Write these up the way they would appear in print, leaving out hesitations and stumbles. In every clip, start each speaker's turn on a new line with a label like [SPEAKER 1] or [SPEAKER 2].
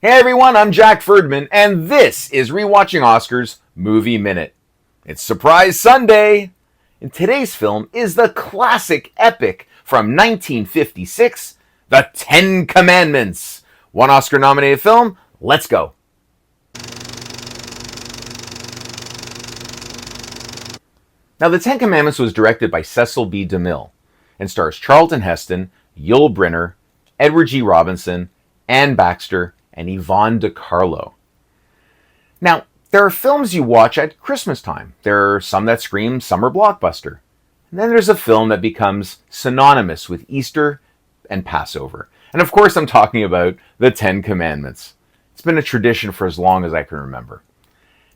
[SPEAKER 1] Hey everyone, I'm Jack Ferdman, and this is Rewatching Oscars Movie Minute. It's Surprise Sunday! And today's film is the classic epic from 1956, The Ten Commandments. One Oscar-nominated film, let's go! Now, The Ten Commandments was directed by Cecil B. DeMille and stars Charlton Heston, Yul Brynner, Edward G. Robinson, Anne Baxter, and Yvonne De Carlo. Now, there are films you watch at Christmas time. There are some that scream summer blockbuster. And then there's a film that becomes synonymous with Easter and Passover. And of course, I'm talking about The Ten Commandments. It's been a tradition for as long as I can remember.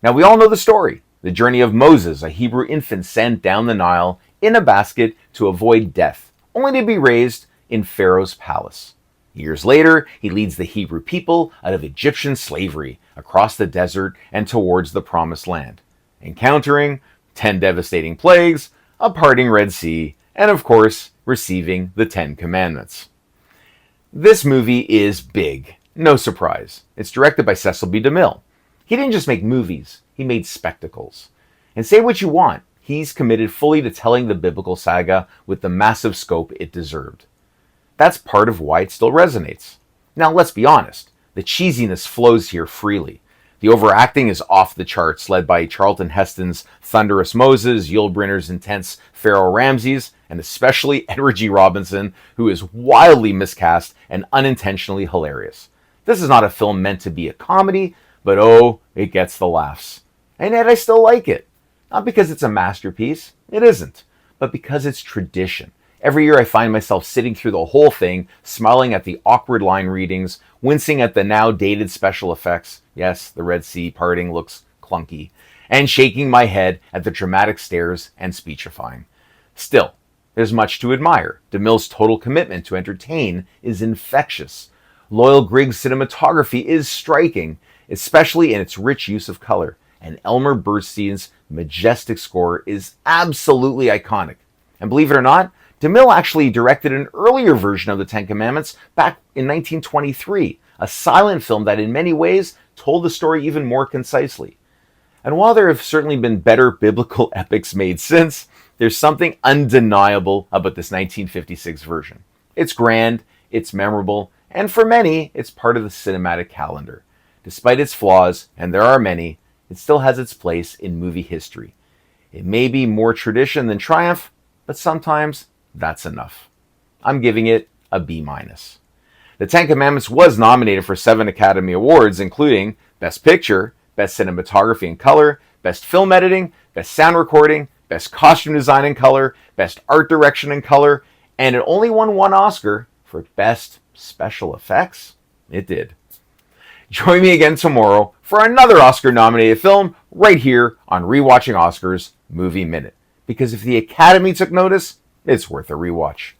[SPEAKER 1] Now, we all know the story. The journey of Moses, a Hebrew infant sent down the Nile in a basket to avoid death, only to be raised in Pharaoh's palace. Years later, he leads the Hebrew people out of Egyptian slavery across the desert and towards the Promised Land, encountering 10 devastating plagues, a parting Red Sea, and of course, receiving the 10 Commandments. This movie is big, no surprise. It's directed by Cecil B. DeMille. He didn't just make movies, he made spectacles. And say what you want, he's committed fully to telling the biblical saga with the massive scope it deserved. That's part of why it still resonates. Now, let's be honest. The cheesiness flows here freely. The overacting is off the charts, led by Charlton Heston's thunderous Moses, Yul Brynner's intense Pharaoh Ramses, and especially Edward G. Robinson, who is wildly miscast and unintentionally hilarious. This is not a film meant to be a comedy, but oh, it gets the laughs. And yet I still like it. Not because it's a masterpiece, it isn't, but because it's tradition. Every year I find myself sitting through the whole thing, smiling at the awkward line readings, wincing at the now dated special effects. Yes, the Red Sea parting looks clunky. And shaking my head at the dramatic stares and speechifying. Still, there's much to admire. DeMille's total commitment to entertain is infectious. Loyal Griggs cinematography is striking, especially in its rich use of color. And Elmer Bernstein's majestic score is absolutely iconic. And believe it or not, DeMille actually directed an earlier version of the Ten Commandments back in 1923, a silent film that in many ways told the story even more concisely. And while there have certainly been better biblical epics made since, there's something undeniable about this 1956 version. It's grand, it's memorable, and for many, it's part of the cinematic calendar. Despite its flaws, and there are many, it still has its place in movie history. It may be more tradition than triumph, but sometimes that's enough. I'm giving it a B-. The Ten Commandments was nominated for 7 Academy Awards, including Best Picture, Best Cinematography and Color, Best Film Editing, Best Sound Recording, Best Costume Design and Color, Best Art Direction and Color, and it only won 1 Oscar for Best Special Effects. It did. Join me again tomorrow for another Oscar-nominated film right here on Rewatching Oscars Movie Minute. Because if the Academy took notice, it's worth a rewatch.